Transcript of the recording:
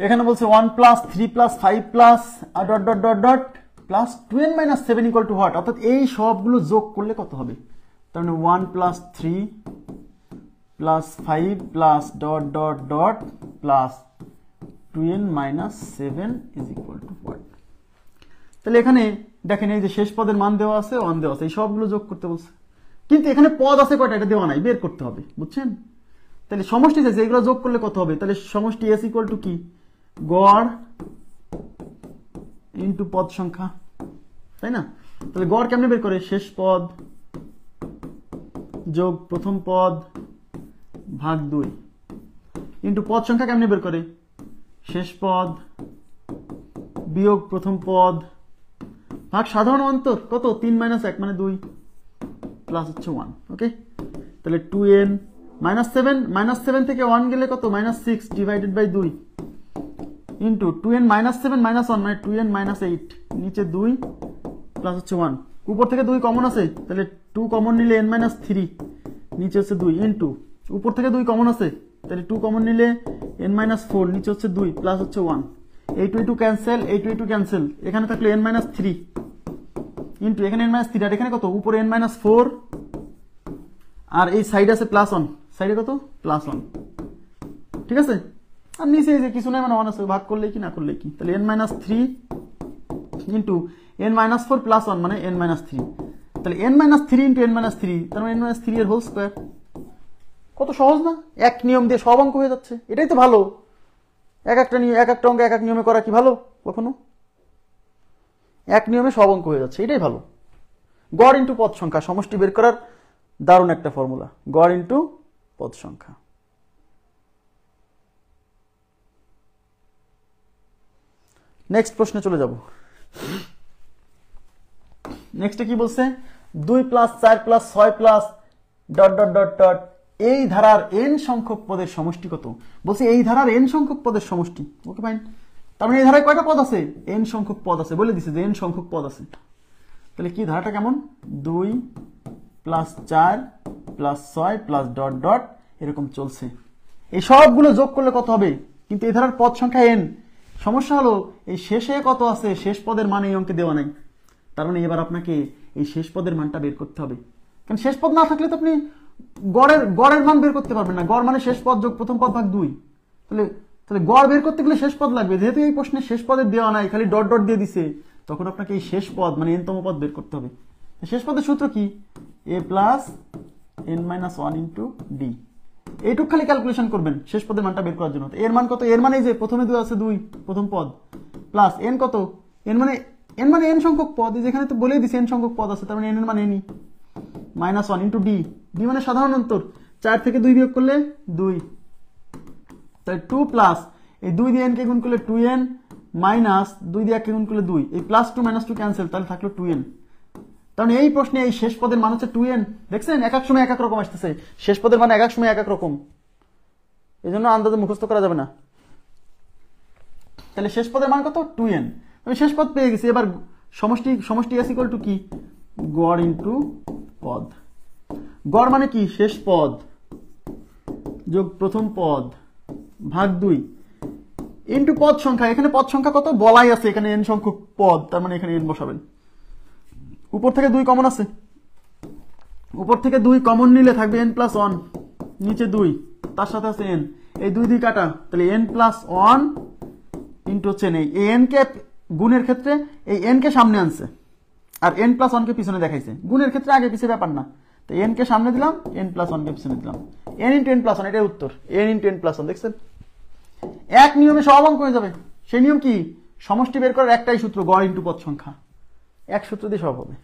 এখানে বলছে 1 plus 3 plus 5 plus dot dot dot dot plus 2n minus 7 equal to what, অর্থাৎ এই সবগুলো যোগ করলে কত হবে। তার মানে 1 plus 3 plus 5 plus dot dot dot plus 2n minus 7 is equal to what. তাহলে এখানে দেখেন এই যে শেষ পদের মান দেওয়া আছে, 1 দেওয়া আছে, এই সবগুলো যোগ করতে বলছে, কিন্তু এখানে পদ আছে কয়টা এটা দেওয়া নাই, বের করতে হবে, বুঝছেন। তাহলে সমষ্টি চাইছে, এগুলো যোগ করলে কত হবে, তাহলে সমষ্টি এস ইকুয়াল টু কি, গড় ইন্টু পদ সংখ্যা, তাই না। তাহলে গড় কেমনে বের করে, শেষ পদ যোগ প্রথম পদ ভাগ 2 ইন্টু পদ সংখ্যা কেমনে বের করে, শেষ পদ বিয়োগ প্রথম পদ ভাগ সাধারণ অন্তর কত, 3 মাইনাস 1 মানে 2 প্লাস হচ্ছে 1। ওকে, তাহলে 2n মাইনাস 7 থেকে 1 গেলে কত, minus 6 divided by 2 into 2n minus 7 minus 1 মানে 2n মাইনাস 8, নিচে 2 প্লাস হচ্ছে 1, উপর থেকে 2 কমন আছে, তাহলে 2 কমন নিলে n মাইনাস 3, নিচে হচ্ছে 2 ইন্টু উপর থেকে 2 কমন আছে, তাহলে 2 কমন নিলে n মাইনাস 4, নিচে হচ্ছে 2 প্লাস হচ্ছে 1, এই 2 ক্যান্সেল, এই 2 ক্যান্সেল, এখানে থাকলে n মাইনাস 3 ইন্টু এখানে n মাইনাস 3, আর এখানে কত, উপরে n মাইনাস 4, আর এই সাইড আছে প্লাস 1, সাইডে কত প্লাস 1, ঠিক আছে। আর নিচে এই যে কিছু নাই মানে 1 আছে, ভাগ করলে কি না করলে কি, তাহলে n minus 3 into n minus 4 plus 1 মানে n মাইনাস 3, তাহলে n minus 3 into n minus 3, তার মানে n মাইনাস 3 এর হোল স্কোয়ার। কত সহজ না, এক নিয়ম দিয়ে সব অঙ্ক হয়ে যাচ্ছে, এটাই তো ভালো। এক একটা অঙ্ক এক এক নিয়মে করা কি ভালো কখনো, এক নিয়মে সব অঙ্ক হয়ে যাচ্ছে, এটাই ভালো। গড় ইন্টু পদ সংখ্যা সমষ্টি বের করার দারুণ একটা ফর্মুলা, গড় ইন্টু পদ সংখ্যা। নেক্সট প্রশ্নে চলে যাব। নেক্সটে কি বলছে, 2 plus 4 plus 6 plus dot dot dot dot এই ধারার n সংখ্যক পদের সমষ্টি কত, বলছে এই ধারার n সংখ্যক পদের সমষ্টি। ওকে ফাইন, তার মানে এই ধারায় কয়টা পদ আছে, n সংখ্যক পদ আছে, বলে দিছে যে n সংখ্যক পদ আছে। তাহলে কি ধারাটা কেমন, 2 plus 4 plus 6 plus dot dot এরকম চলছে, এই সবগুলো যোগ করলে কত হবে, কিন্তু এই ধারার পদ সংখ্যা n। সমস্যা হলো এই শেষে কত আছে, শেষ পদের মান এই অঙ্কে দেওয়া নাই, তার মানে এবার আপনাকে এই শেষ পদের মানটা বের করতে হবে, কারণ শেষ পদ না থাকলে তো আপনি গড়ের মান বের করতে পারবেন না। গড় মানে শেষ পদ যোগ প্রথম পদ ভাগ 2, তাহলে গড় বের করতে গেলে শেষ পদ লাগবে, যেহেতু এই প্রশ্নে শেষ পদের দেওয়া নাই, খালি ডট ডট দিয়ে দিছে, তখন আপনাকে এই শেষ পদ মানে n তম পদ বের করতে হবে। শেষ পদের সূত্র কি, a plus n minus 1 into D, এইটুক খালি ক্যালকুলেশন করবেন শেষ পদের মানটা বের করার জন্য। এর মান কত, এর মানে এই যে প্রথমে 2 আছে 2 প্রথম পদ প্লাস n কত, n মানে n সংখ্যক পদ, যেখানে তো বলেই দিছে n সংখ্যক পদ আছে, তার মানে n এর মান nই মাইনাস 1 ইন্টু ডি, ডি মানে সাধারণ অন্তর, 4 থেকে 2 বিয়োগ করলে 2, তাই 2 প্লাস এই 2 দিয়ে n কে গুণ করলে 2n মাইনাস 2 দিয়ে 1 কে গুণ করলে 2, এই প্লাস 2 মাইনাস 2 ক্যান্সেল, তাহলে থাকলো 2n। তার মানে এই প্রশ্নে এই শেষ পদের মান হচ্ছে 2n। দেখছেন এক এক সময় এক এক রকম আসতেছে, শেষ পদের মান এক এক সময় এক এক রকম, এই জন্য আন্দাজে মুখস্থ করা যাবে না। তাহলে শেষ পদের মান কত, 2n। আমি শেষ পদ পেয়ে গেছি, এবার সমষ্টি s ইকুয়াল টু কি, গড় ইন্টু পদ। গড় মানে কি, শেষ পদ যোগ প্রথম পদ ভাগ 2 ইন্টু পদ সংখ্যা, এখানে পদ সংখ্যা কত বলাই আছে, এখানে n সংখ্যক পদ, তার মানে এখানে n বসাবেন। উপর থেকে 2 কমন আছে, উপর থেকে 2 কমন নিলে থাকবে n প্লাস 1, নিচে 2 তার সাথে আছে n, এই 2 দিয়ে কাটা, তাহলে n প্লাস 1 ইন্টু হচ্ছে এই n কে গুণের ক্ষেত্রে এই n কে সামনে আনছে আর n প্লাস 1 কে পিছনে দেখাইছে, গুণের ক্ষেত্রে আগে পিছে ব্যাপার না, তো n কে সামনে দিলাম, n প্লাস 1 কে পিছনে দিলাম, n ইন্টু n প্লাস 1, এটাই উত্তর, n ইন্টু n প্লাস 1। দেখছেন এক নিয়মে সব অঙ্ক হয়ে যাবে। সেই নিয়ম কি, সমষ্টি বের করার একটাই সূত্র, গড় ইন্টু পদ সংখ্যা, এক সূত্র দিয়ে সব হবে।